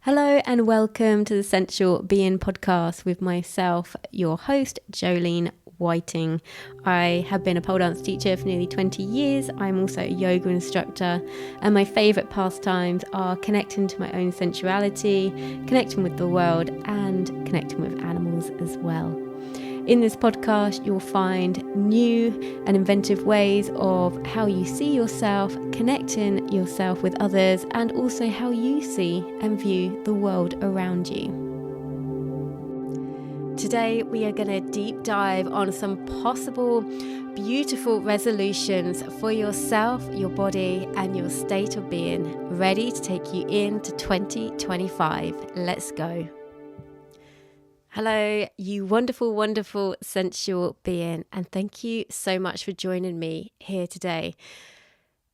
Hello and welcome to the Sensual Being Podcast with myself, your host, Jolene Whiting. I have been a pole dance teacher for nearly 20 years. I'm also a yoga instructor, and my favourite pastimes are connecting to my own sensuality, connecting with the world, and connecting with animals as well. In this podcast, you'll find new and inventive ways of how you see yourself, connecting yourself with others, and also how you see and view the world around you. Today, we are going to deep dive on some possible beautiful resolutions for yourself, your body, and your state of being, ready to take you into 2025. Let's go. Hello, you wonderful, wonderful sensual being, and thank you so much for joining me here today.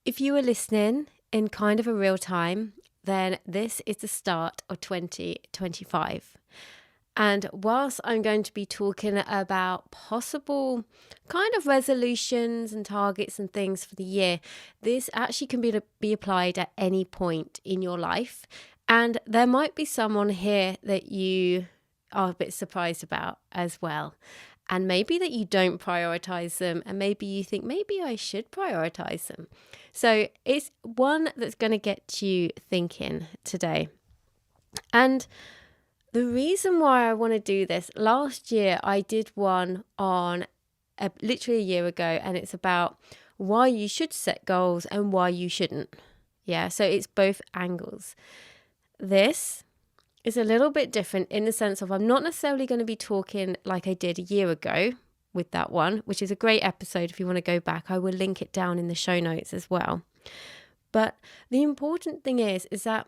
If you are listening in kind of a real time, then this is the start of 2025. And whilst I'm going to be talking about possible kind of resolutions and targets and things for the year, this actually can be applied at any point in your life. And there might be someone here that you are a bit surprised about as well. And maybe that you don't prioritize them, and maybe you think, maybe I should prioritize them. So it's one that's going to get you thinking today. And the reason why I want to do this, last year I did one on literally a year ago, and it's about why you should set goals and why you shouldn't. Yeah, so it's both angles. This is a little bit different in the sense of I'm not necessarily going to be talking like I did a year ago with that one, which is a great episode if you want to go back. I will link it down in the show notes as well. But the important thing is that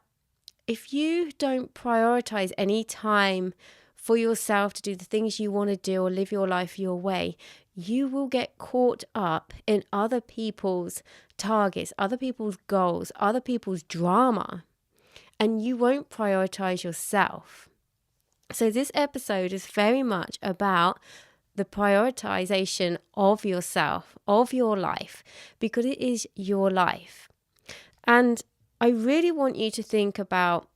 if you don't prioritize any time for yourself to do the things you want to do or live your life your way, you will get caught up in other people's targets, other people's goals, other people's drama, and you won't prioritize yourself. So this episode is very much about the prioritization of yourself, of your life, because it is your life. And I really want you to think about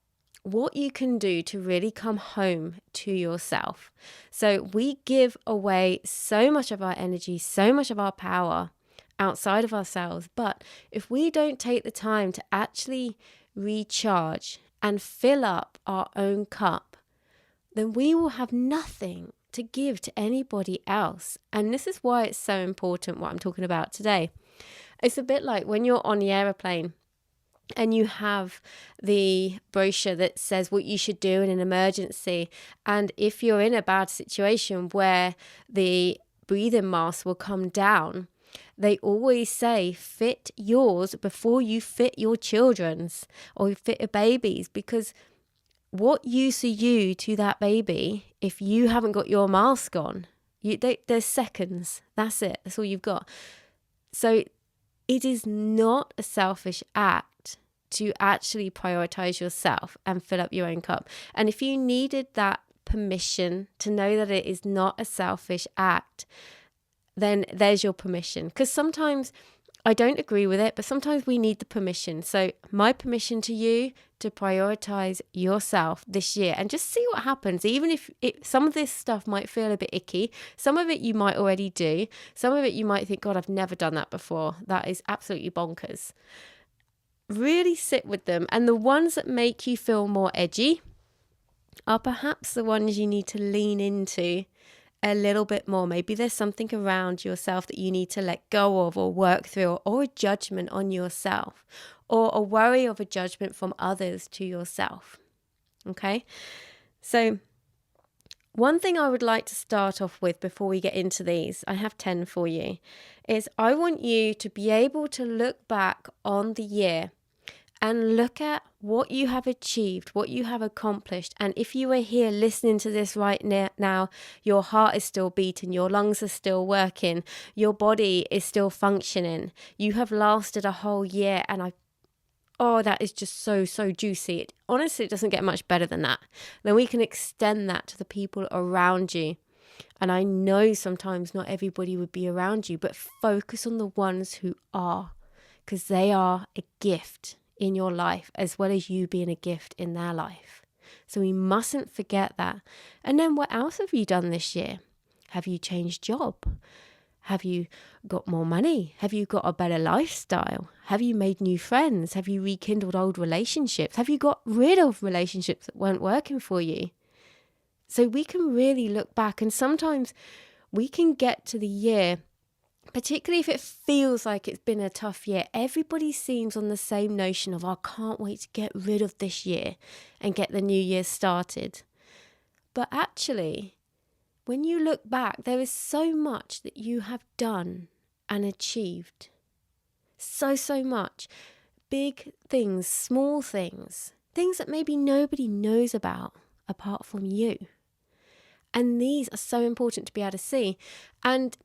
what you can do to really come home to yourself. So we give away so much of our energy, so much of our power outside of ourselves. But if we don't take the time to actually recharge and fill up our own cup, then we will have nothing to give to anybody else. And this is why it's so important what I'm talking about today. It's a bit like when you're on the aeroplane and you have the brochure that says what you should do in an emergency. And if you're in a bad situation where the breathing mask will come down, they always say fit yours before you fit your children's or fit a baby's, because what use are you to that baby if you haven't got your mask on? There's seconds. That's it. That's all you've got. So it is not a selfish act to actually prioritize yourself and fill up your own cup. And if you needed that permission to know that it is not a selfish act, then there's your permission. Because sometimes I don't agree with it, but sometimes we need the permission. So my permission to you to prioritize yourself this year and just see what happens. Even if some of this stuff might feel a bit icky, some of it you might already do, some of it you might think, God, I've never done that before. That is absolutely bonkers. Really sit with them. And the ones that make you feel more edgy are perhaps the ones you need to lean into a little bit more. Maybe there's something around yourself that you need to let go of or work through, or a judgment on yourself, or a worry of a judgment from others to yourself. Okay? So one thing I would like to start off with before we get into these, I have 10 for you, is I want you to be able to look back on the year and look at what you have achieved, what you have accomplished. And if you are here listening to this right now, your heart is still beating, your lungs are still working, your body is still functioning. You have lasted a whole year, and that is just so juicy. Honestly, it doesn't get much better than that. Then we can extend that to the people around you. And I know sometimes not everybody would be around you, but focus on the ones who are, because they are a gift in your life, as well as you being a gift in their life. So we mustn't forget that. And then what else have you done this year? Have you changed job? Have you got more money? Have you got a better lifestyle? Have you made new friends? Have you rekindled old relationships? Have you got rid of relationships that weren't working for you? So we can really look back, and sometimes we can get to the year, particularly if it feels like it's been a tough year. Everybody seems on the same notion of, I can't wait to get rid of this year and get the new year started. But actually, when you look back, there is so much that you have done and achieved. So much. Big things, small things, things that maybe nobody knows about apart from you. And these are so important to be able to see. And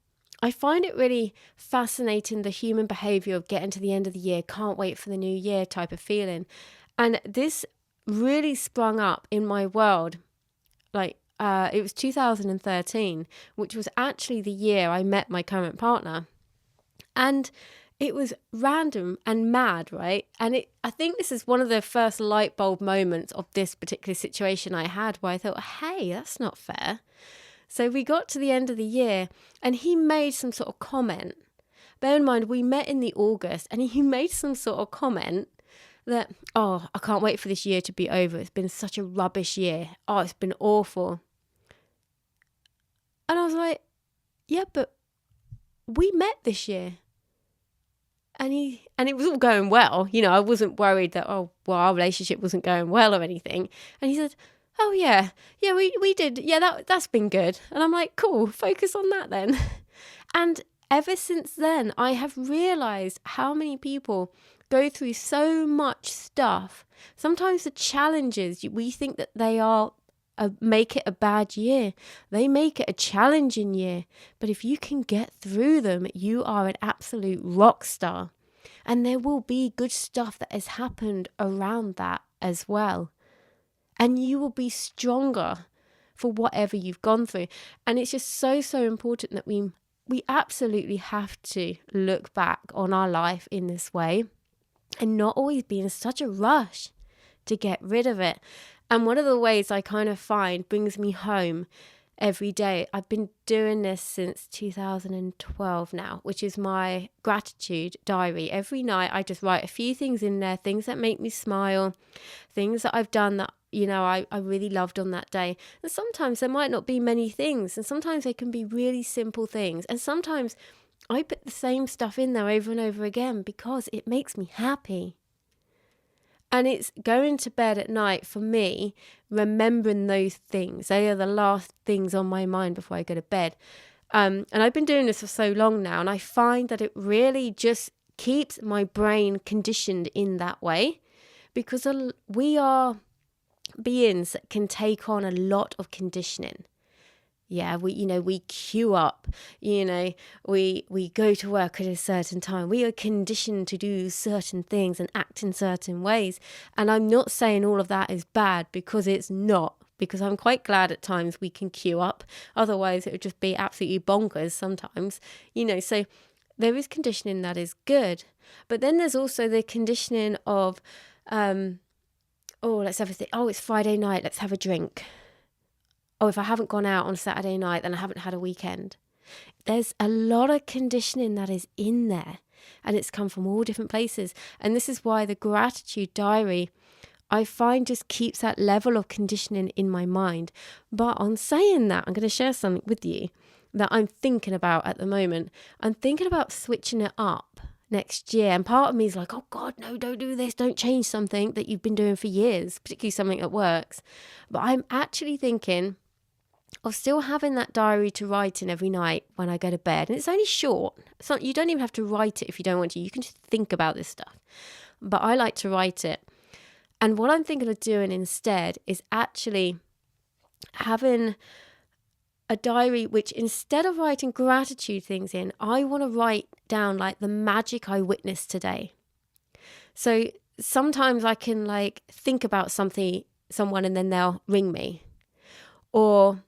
I find it really fascinating, the human behavior of getting to the end of the year, can't wait for the new year type of feeling. And this really sprung up in my world, it was 2013, which was actually the year I met my current partner. And it was random and mad, right? And I think this is one of the first light bulb moments of this particular situation I had, where I thought, hey, that's not fair. So we got to the end of the year and he made some sort of comment. Bear in mind, we met in the August, and he made some sort of comment that, oh, I can't wait for this year to be over. It's been such a rubbish year. Oh, it's been awful. And I was like, yeah, but we met this year. And it was all going well. You know, I wasn't worried that, our relationship wasn't going well or anything. And he said, oh, yeah, we did. Yeah, that's been good. And I'm like, cool, focus on that then. And ever since then, I have realized how many people go through so much stuff. Sometimes the challenges, we think that they are make it a bad year. They make it a challenging year. But if you can get through them, you are an absolute rock star. And there will be good stuff that has happened around that as well. And you will be stronger for whatever you've gone through. And it's just so important that we absolutely have to look back on our life in this way and not always be in such a rush to get rid of it. And one of the ways I kind of find brings me home every day, I've been doing this since 2012 now, which is my gratitude diary. Every night I just write a few things in there, things that make me smile, things that I've done that, you know, I really loved on that day. And sometimes there might not be many things, and sometimes they can be really simple things. And sometimes I put the same stuff in there over and over again because it makes me happy. And it's going to bed at night for me, remembering those things. They are the last things on my mind before I go to bed. And I've been doing this for so long now, and I find that it really just keeps my brain conditioned in that way, because we are beings that can take on a lot of conditioning. Yeah, we queue up, we go to work at a certain time. We are conditioned to do certain things and act in certain ways. And I'm not saying all of that is bad, because it's not, because I'm quite glad at times we can queue up. Otherwise, it would just be absolutely bonkers sometimes, so there is conditioning that is good. But then there's also the conditioning of, let's have a think. Oh, it's Friday night, let's have a drink. Oh, if I haven't gone out on Saturday night, then I haven't had a weekend. There's a lot of conditioning that is in there, and it's come from all different places. And this is why the gratitude diary, I find, just keeps that level of conditioning in my mind. But on saying that, I'm going to share something with you that I'm thinking about at the moment. I'm thinking about switching it up next year. And part of me is like, oh God, no, don't do this. Don't change something that you've been doing for years, particularly something that works. But I'm actually thinking of still having that diary to write in every night when I go to bed. And it's only short. You don't even have to write it if you don't want to. You can just think about this stuff. But I like to write it. And what I'm thinking of doing instead is actually having a diary which, instead of writing gratitude things in, I want to write down like the magic I witnessed today. So sometimes I can think about someone, and then they'll ring me. Or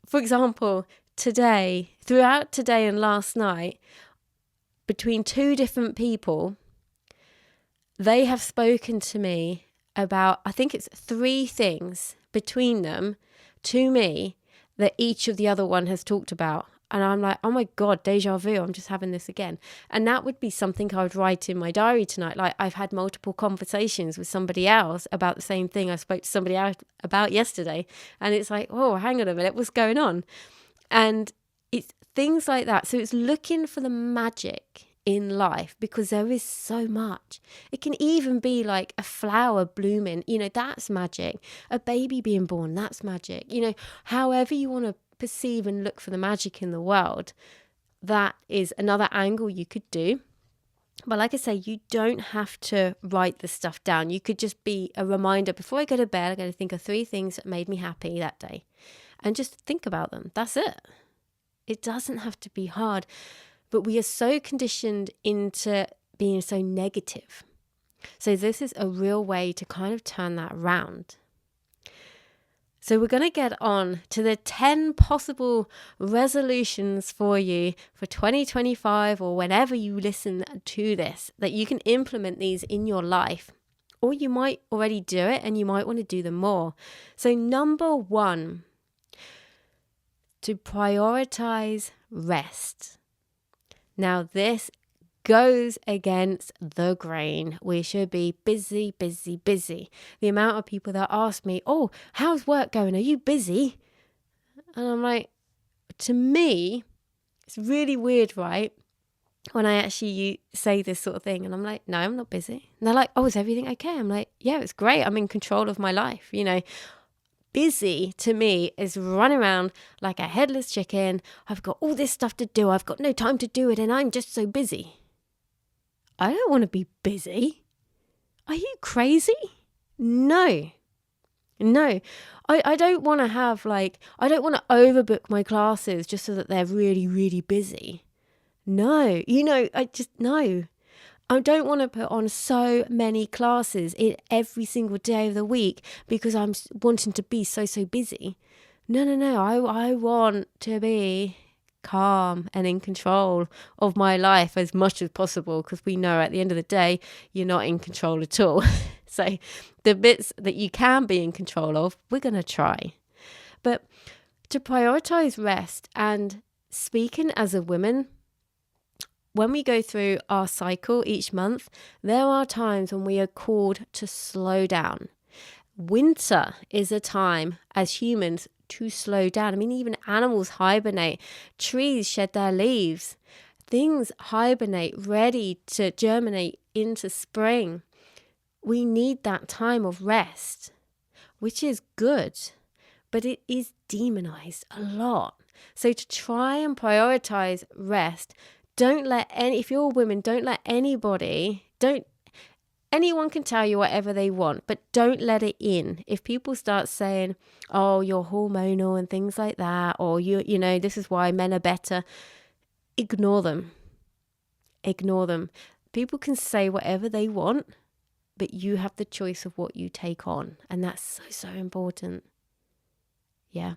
for example, throughout today and last night, between two different people, they have spoken to me about, I think it's 3 things between them to me that each of the other one has talked about. And I'm like, oh my God, deja vu, I'm just having this again. And that would be something I would write in my diary tonight. Like, I've had multiple conversations with somebody else about the same thing I spoke to somebody else about yesterday. And it's like, oh, hang on a minute, what's going on? And it's things like that. So it's looking for the magic in life, because there is so much. It can even be like a flower blooming, that's magic. A baby being born, that's magic. However you want to perceive and look for the magic in the world, that is another angle you could do. But like I say, you don't have to write the stuff down. You could just be a reminder, before I go to bed, I'm going to think of 3 things that made me happy that day, and just think about them. That's it. It doesn't have to be hard, but we are so conditioned into being so negative. So this is a real way to kind of turn that around. So we're going to get on to the 10 possible resolutions for you for 2025, or whenever you listen to this, that you can implement these in your life. Or you might already do it and you might want to do them more. So number 1, to prioritize rest. Now this goes against the grain. We should be busy, busy, busy. The amount of people that ask me, oh, how's work going? Are you busy? And I'm like, to me, it's really weird, right? When I actually say this sort of thing, and I'm like, no, I'm not busy. And they're like, oh, is everything okay? I'm like, yeah, it's great. I'm in control of my life. Busy to me is run around like a headless chicken. I've got all this stuff to do. I've got no time to do it, and I'm just so busy. I don't want to be busy. Are you crazy? No. I don't want to have I don't want to overbook my classes just so that they're really, really busy. No, no. I don't want to put on so many classes in every single day of the week because I'm wanting to be so busy. No. I want to be calm and in control of my life as much as possible, because we know at the end of the day, you're not in control at all. So the bits that you can be in control of, we're going to try. But to prioritize rest, and speaking as a woman, when we go through our cycle each month, there are times when we are called to slow down. Winter is a time as humans to slow down. I mean, even animals hibernate. Trees shed their leaves. Things hibernate, ready to germinate into spring. We need that time of rest, which is good, but it is demonized a lot. So to try and prioritize rest, if you're a woman, don't let anyone can tell you whatever they want, but don't let it in. If people start saying, oh, you're hormonal and things like that, or this is why men are better, ignore them. People can say whatever they want, but you have the choice of what you take on. And that's so important. Yeah.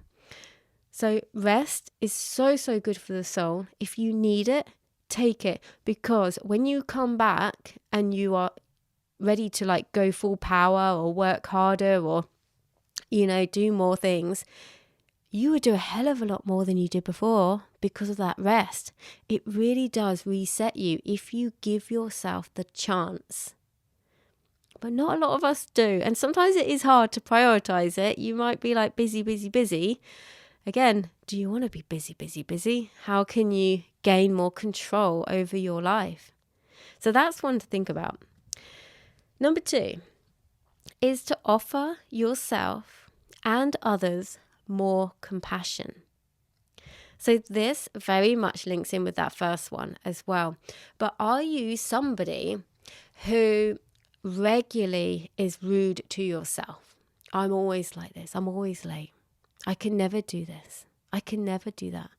So rest is so good for the soul. If you need it, take it, because when you come back and you are ready to go full power or work harder or do more things, you would do a hell of a lot more than you did before because of that rest. It really does reset you if you give yourself the chance. But not a lot of us do, and sometimes it is hard to prioritize it. You might be busy. Again, do you want to be busy? How can you gain more control over your life? So that's one to think about. Number 2 is to offer yourself and others more compassion. So this very much links in with that first one as well. But are you somebody who regularly is rude to yourself? I'm always like this. I'm always late. I can never do this. I can never do that.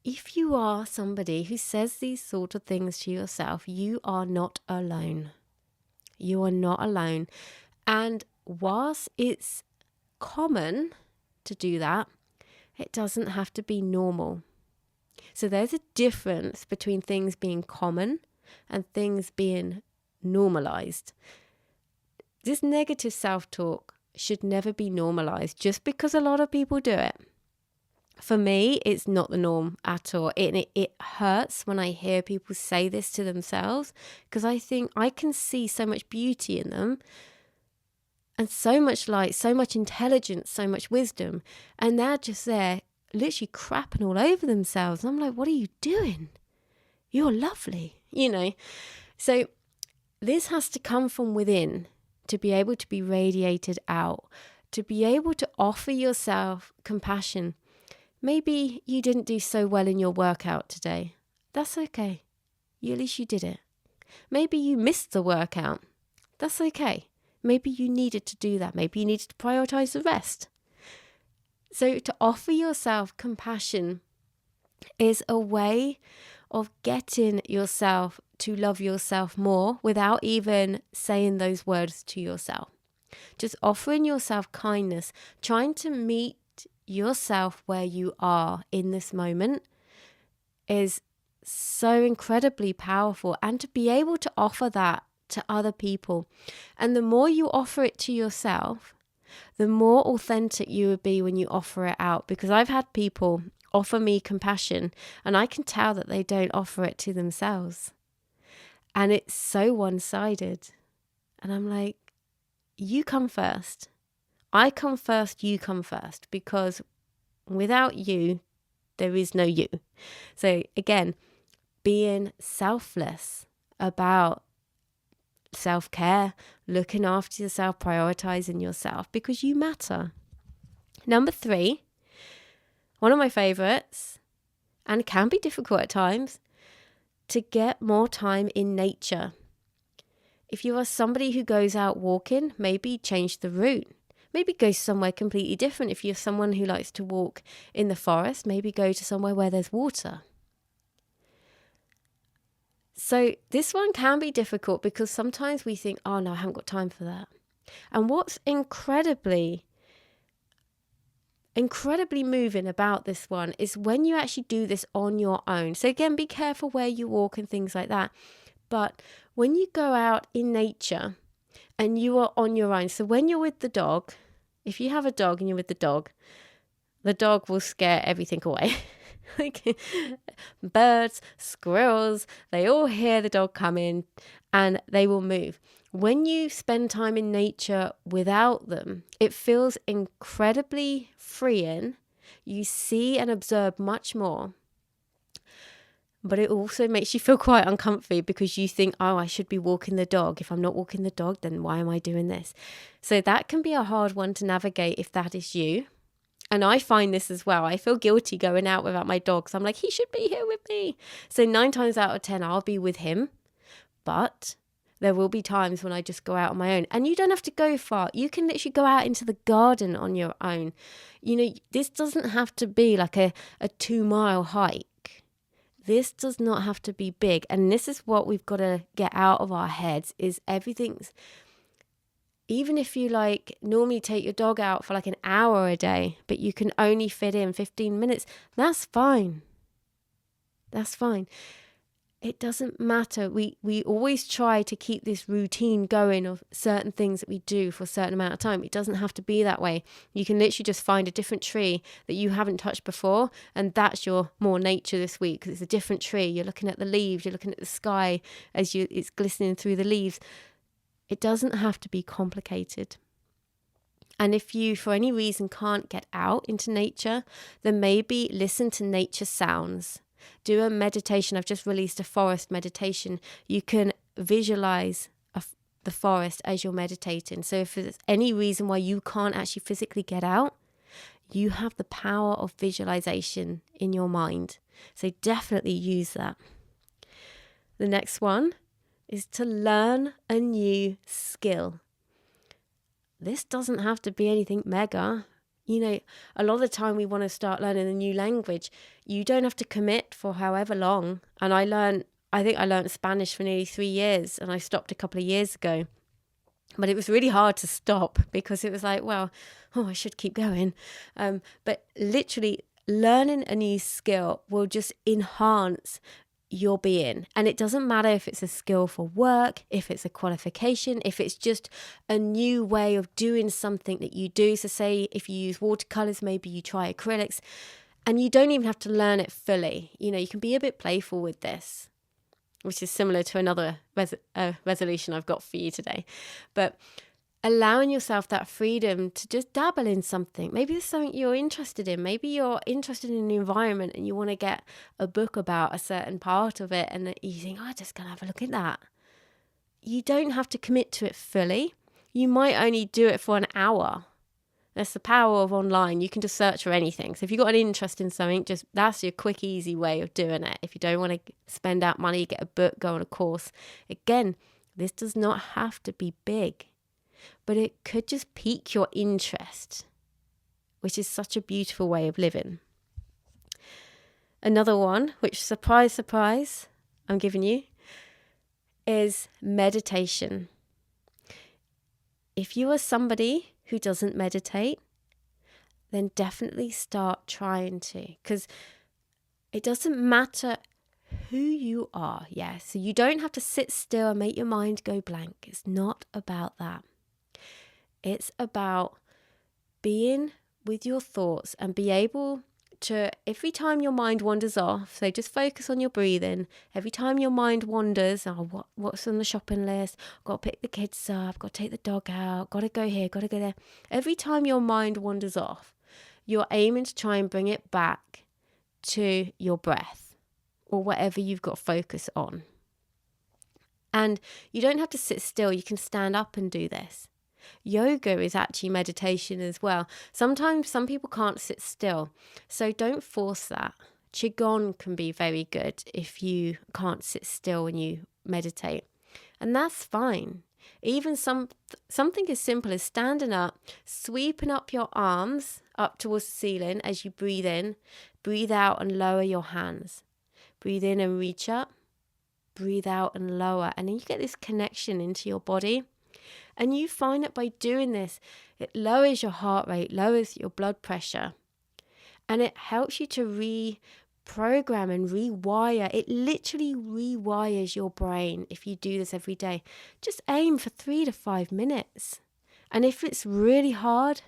If you are somebody who says these sort of things to yourself, you are not alone. You are not alone. And whilst it's common to do that, it doesn't have to be normal. So there's a difference between things being common and things being normalized. this negative self-talk should never be normalized just because a lot of people do it. For me, it's not the norm at all. It hurts when I hear people say this to themselves, because I think I can see so much beauty in them and so much light, so much intelligence, so much wisdom. And they're just there literally crapping all over themselves. And I'm like, what are you doing? You're lovely, So this has to come from within to be able to be radiated out, to be able to offer yourself compassion. Maybe you didn't do so well in your workout today. That's okay. At least you did it. Maybe you missed the workout. That's okay. Maybe you needed to do that. Maybe you needed to prioritize the rest. So to offer yourself compassion is a way of getting yourself to love yourself more without even saying those words to yourself. Just offering yourself kindness, trying to meet yourself where you are in this moment is so incredibly powerful, and to be able to offer that to other people. And the more you offer it to yourself, the more authentic you would be when you offer it out. Because I've had people offer me compassion and I can tell that they don't offer it to themselves. And it's so one-sided. And I'm like, you come first. I come first, you come first, because without you, there is no you. So again, being selfless about self-care, looking after yourself, prioritizing yourself, because you matter. Number 3, one of my favorites, and can be difficult at times, to get more time in nature. If you are somebody who goes out walking, maybe change the route. Maybe go somewhere completely different. If you're someone who likes to walk in the forest, maybe go to somewhere where there's water. So this one can be difficult because sometimes we think, oh no, I haven't got time for that. And what's incredibly moving about this one is when you actually do this on your own. So again, be careful where you walk and things like that. But when you go out in nature and you are on your own, so when you're with the dog, if you have a dog and you're with the dog will scare everything away. Like birds, squirrels, they all hear the dog coming and they will move. When you spend time in nature without them, it feels incredibly freeing. You see and observe much more. But it also makes you feel quite uncomfy because you think, oh, I should be walking the dog. If I'm not walking the dog, then why am I doing this? So that can be a hard one to navigate if that is you. And I find this as well. I feel guilty going out without my dog. So I'm like, he should be here with me. So 9 times out of 10, I'll be with him. But there will be times when I just go out on my own. And you don't have to go far. You can literally go out into the garden on your own. This doesn't have to be like a 2-mile hike. This does not have to be big. And this is what we've got to get out of our heads is everything's, even if you normally take your dog out for an hour a day, but you can only fit in 15 minutes, that's fine. That's fine. It doesn't matter. We always try to keep this routine going of certain things that we do for a certain amount of time. It doesn't have to be that way. You can literally just find a different tree that you haven't touched before, and that's your more nature this week because it's a different tree. You're looking at the leaves, you're looking at the sky as it's glistening through the leaves. It doesn't have to be complicated. And if you, for any reason, can't get out into nature, then maybe listen to nature sounds. Do a meditation. I've just released a forest meditation. You can visualize the forest as you're meditating. So if there's any reason why you can't actually physically get out, you have the power of visualization in your mind. So definitely use that. The next one is to learn a new skill. This doesn't have to be anything mega. A lot of the time we want to start learning a new language. You don't have to commit for however long. And I think I learned Spanish for nearly 3 years and I stopped a couple of years ago. But it was really hard to stop because it was like, I should keep going. But literally learning a new skill will just enhance your being. And it doesn't matter if it's a skill for work, if it's a qualification, if it's just a new way of doing something that you do. So say if you use watercolors, maybe you try acrylics, and you don't even have to learn it fully. You know, you can be a bit playful with this, which is similar to another resolution I've got for you today. But allowing yourself that freedom to just dabble in something. Maybe there's something you're interested in. Maybe you're interested in the environment and you want to get a book about a certain part of it, and you think, I'm just going to have a look at that. You don't have to commit to it fully. You might only do it for an hour. That's the power of online. You can just search for anything. So if you've got an interest in something, just that's your quick, easy way of doing it. If you don't want to spend out money, get a book, go on a course. Again, this does not have to be big, but it could just pique your interest, which is such a beautiful way of living. Another one, which surprise, surprise, I'm giving you, is meditation. If you are somebody who doesn't meditate, then definitely start trying to, because it doesn't matter who you are. Yeah, so you don't have to sit still and make your mind go blank. It's not about that. It's about being with your thoughts and be able to, every time your mind wanders off, so just focus on your breathing. Every time your mind wanders, what's on the shopping list? I've got to pick the kids up, got to take the dog out, got to go here, got to go there. Every time your mind wanders off, you're aiming to try and bring it back to your breath or whatever you've got focus on. And you don't have to sit still. You can stand up and do this. Yoga is actually meditation as well. Sometimes some people can't sit still, so don't force that. Qigong can be very good if you can't sit still when you meditate, and that's fine. Even something as simple as standing up, sweeping up your arms up towards the ceiling as you breathe in, breathe out and lower your hands. Breathe in and reach up, breathe out and lower, and then you get this connection into your body. And you find that by doing this, it lowers your heart rate, lowers your blood pressure, and it helps you to reprogram and rewire. It literally rewires your brain if you do this every day. Just aim for 3 to 5 minutes. And if it's really hard,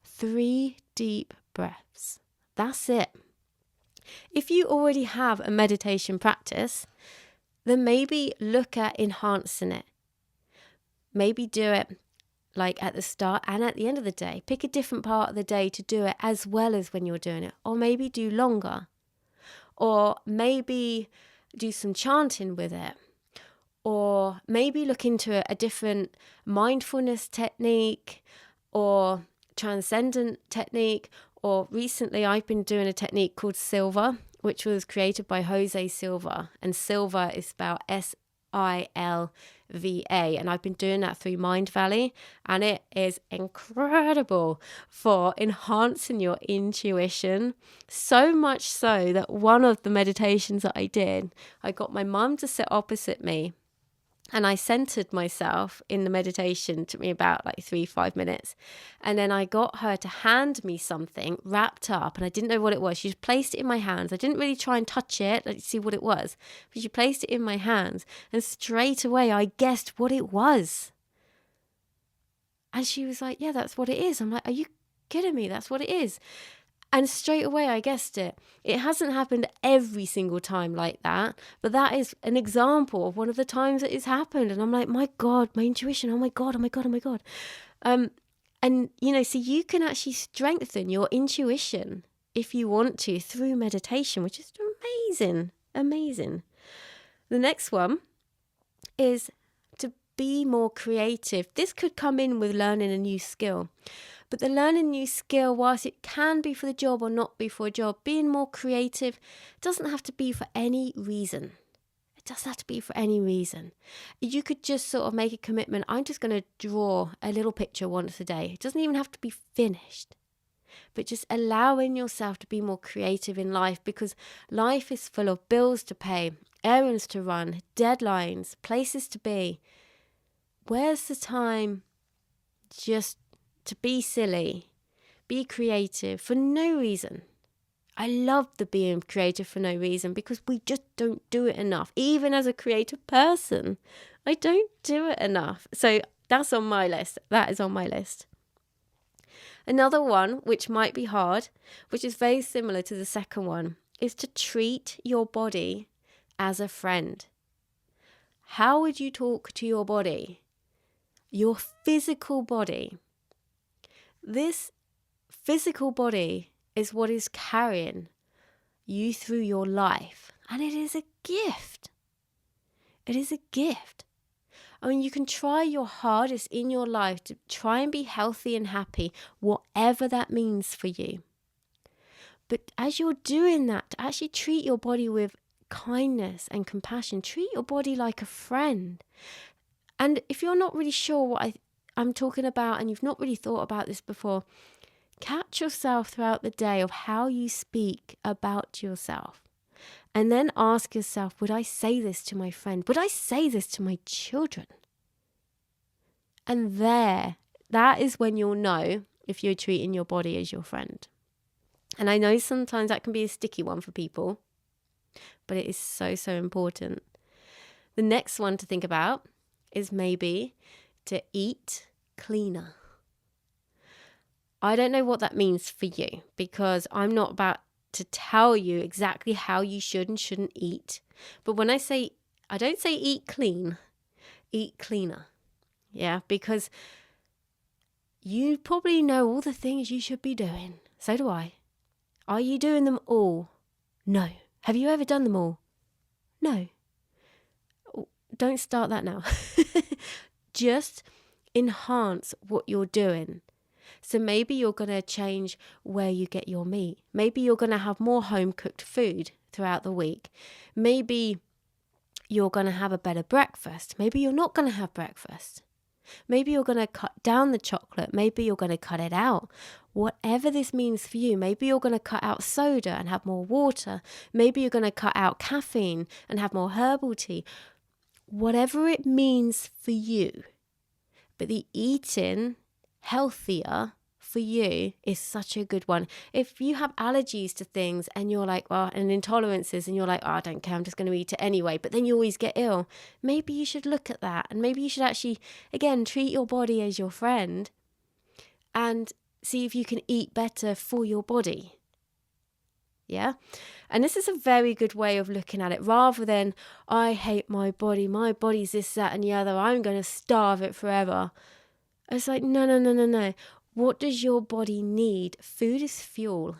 3 deep breaths. That's it. If you already have a meditation practice, then maybe look at enhancing it. Maybe do it like at the start and at the end of the day. Pick a different part of the day to do it as well as when you're doing it. Or maybe do longer. Or maybe do some chanting with it. Or maybe look into a different mindfulness technique or transcendent technique. Or recently I've been doing a technique called Silva, which was created by Jose Silva. And Silva is spelled SILVA, and I've been doing that through Mind Valley, and it is incredible for enhancing your intuition. So much so that one of the meditations that I did, I got my mum to sit opposite me, and I centered myself in the meditation. It took me about 3-5 minutes. And then I got her to hand me something wrapped up, and I didn't know what it was. She just placed it in my hands. I didn't really try and touch it, see what it was. But she placed it in my hands, and straight away I guessed what it was. And she was like, yeah, that's what it is. I'm like, are you kidding me? That's what it is. And straight away I guessed it. It hasn't happened every single time like that, but that is an example of one of the times that it's happened. And I'm like, my God, my intuition, oh my God, oh my God, oh my God. And, so you can actually strengthen your intuition if you want to through meditation, which is amazing, amazing. The next one is to be more creative. This could come in with learning a new skill. But the learning new skill, whilst it can be for the job or not be for a job, being more creative doesn't have to be for any reason. It doesn't have to be for any reason. You could just sort of make a commitment. I'm just going to draw a little picture once a day. It doesn't even have to be finished. But just allowing yourself to be more creative in life, because life is full of bills to pay, errands to run, deadlines, places to be. Where's the time just to be silly, be creative for no reason? I love the being creative for no reason because we just don't do it enough. Even as a creative person, I don't do it enough. So that's on my list. That is on my list. Another one, which might be hard, which is very similar to the second one, is to treat your body as a friend. How would you talk to your body? Your physical body. This physical body is what is carrying you through your life. And it is a gift. It is a gift. I mean, you can try your hardest in your life to try and be healthy and happy, whatever that means for you. But as you're doing that, to actually treat your body with kindness and compassion, treat your body like a friend. And if you're not really sure what I'm talking about and you've not really thought about this before, catch yourself throughout the day of how you speak about yourself. And then ask yourself, would I say this to my friend? Would I say this to my children? And that is when you'll know if you're treating your body as your friend. And I know sometimes that can be a sticky one for people, but it is so, so important. The next one to think about is maybe to eat cleaner. I don't know what that means for you because I'm not about to tell you exactly how you should and shouldn't eat. But when I don't say eat clean, eat cleaner. Yeah, because you probably know all the things you should be doing. So do I. Are you doing them all? No. Have you ever done them all? No. Don't start that now. Just enhance what you're doing. So maybe you're going to change where you get your meat. Maybe you're going to have more home-cooked food throughout the week. Maybe you're going to have a better breakfast. Maybe you're not going to have breakfast. Maybe you're going to cut down the chocolate. Maybe you're going to cut it out. Whatever this means for you, maybe you're going to cut out soda and have more water. Maybe you're going to cut out caffeine and have more herbal tea. Whatever it means for you. But the eating healthier for you is such a good one. If you have allergies to things and you're like, and intolerances and you're like, I don't care, I'm just going to eat it anyway, but then you always get ill, maybe you should look at that and maybe you should actually, again, treat your body as your friend and see if you can eat better for your body. Yeah? And this is a very good way of looking at it rather than, I hate my body's this, that and the other, I'm going to starve it forever. It's like, no. What does your body need? Food is fuel.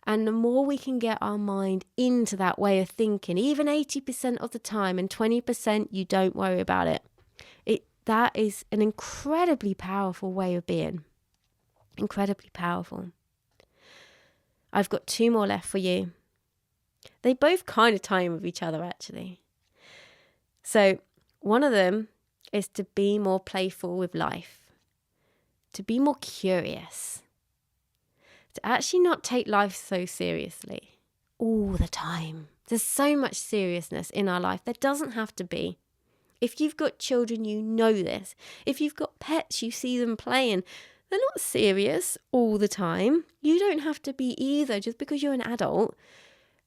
And the more we can get our mind into that way of thinking, even 80% of the time and 20% you don't worry about it. That is an incredibly powerful way of being. Incredibly powerful. I've got 2 more left for you. They both kind of tie in with each other, actually. So one of them is to be more playful with life. To be more curious, to actually not take life so seriously all the time. There's so much seriousness in our life. There doesn't have to be. If you've got children, you know this. If you've got pets, you see them playing. They're not serious all the time. You don't have to be either just because you're an adult.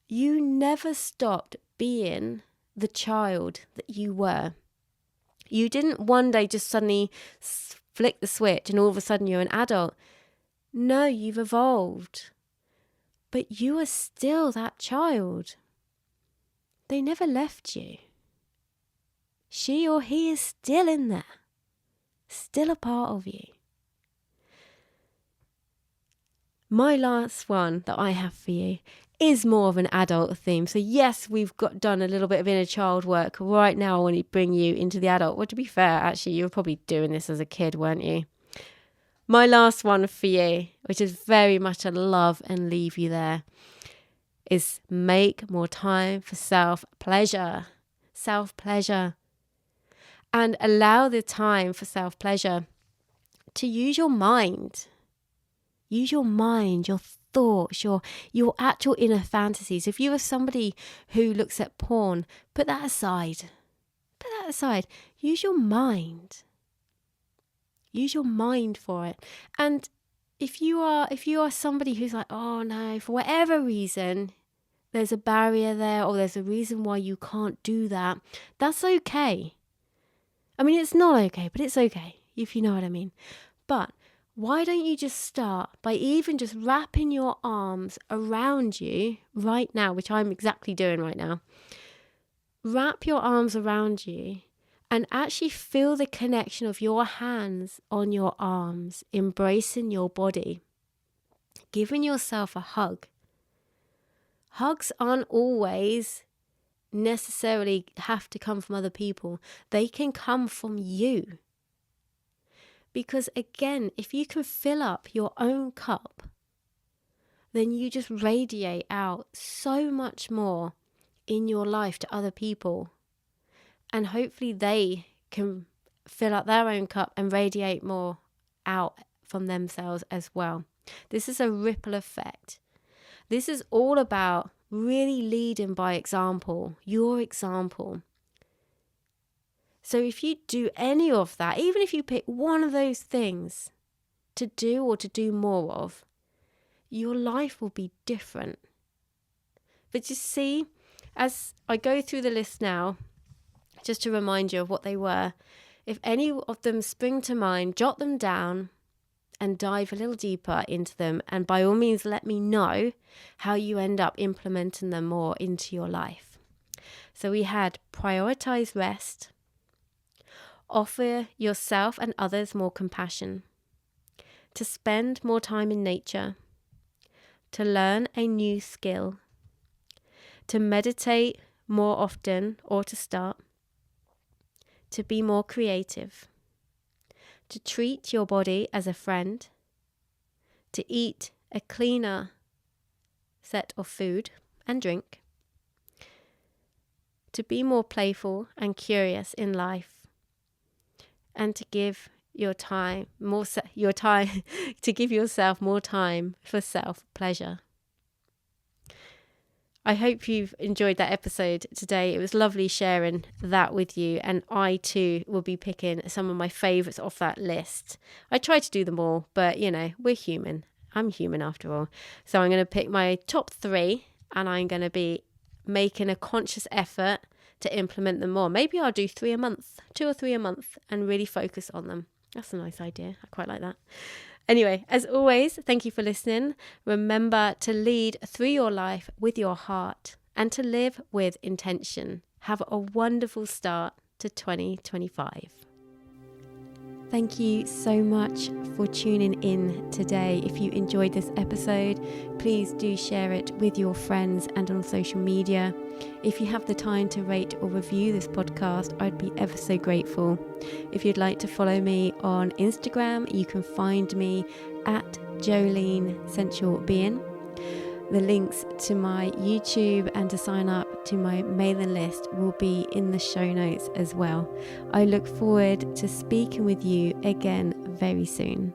You never stopped being the child that you were. You didn't one day just suddenly flick the switch and all of a sudden you're an adult. No, you've evolved. But you are still that child. They never left you. She or he is still in there. Still a part of you. My last one that I have for you is more of an adult theme. So yes, we've done a little bit of inner child work. Right now I want to bring you into the adult. Well, to be fair, actually, you were probably doing this as a kid, weren't you? My last one for you, which is very much a love and leave you there, is make more time for self-pleasure. Self-pleasure. And allow the time for self-pleasure to use your mind. Use your mind, your thoughts, your actual inner fantasies. If you are somebody who looks at porn, put that aside. Put that aside. Use your mind. Use your mind for it. And if you are somebody who's like, oh no, for whatever reason, there's a barrier there, or there's a reason why you can't do that, that's okay. I mean, it's not okay, but it's okay, if you know what I mean. But why don't you just start by even just wrapping your arms around you right now, which I'm exactly doing right now. Wrap your arms around you and actually feel the connection of your hands on your arms, embracing your body, giving yourself a hug. Hugs aren't always necessarily have to come from other people. They can come from you. Because again, if you can fill up your own cup, then you just radiate out so much more in your life to other people. And hopefully they can fill up their own cup and radiate more out from themselves as well. This is a ripple effect. This is all about really leading by example, your example. So if you do any of that, even if you pick one of those things to do or to do more of, your life will be different. But you see, as I go through the list now, just to remind you of what they were, if any of them spring to mind, jot them down and dive a little deeper into them. And by all means, let me know how you end up implementing them more into your life. So we had prioritize rest, offer yourself and others more compassion, to spend more time in nature, to learn a new skill, to meditate more often or to start, to be more creative, to treat your body as a friend, to eat a cleaner set of food and drink, to be more playful and curious in life, and to give your time more to give yourself more time for self-pleasure. I hope you've enjoyed that episode today. It was lovely sharing that with you, and I too will be picking some of my favourites off that list. I try to do them all, but we're human. I'm human after all. So I'm going to pick my top 3, and I'm going to be making a conscious effort to implement them more. Maybe I'll do 3 a month, 2 or 3 a month, and really focus on them. That's a nice idea. I quite like that. Anyway, as always, thank you for listening. Remember to lead through your life with your heart and to live with intention. Have a wonderful start to 2025. Thank you so much for tuning in today. If you enjoyed this episode, please do share it with your friends and on social media. If you have the time to rate or review this podcast, I'd be ever so grateful. If you'd like to follow me on Instagram, you can find me at Jolene Sensual Being. The links to my YouTube and to sign up to my mailing list will be in the show notes as well. I look forward to speaking with you again very soon.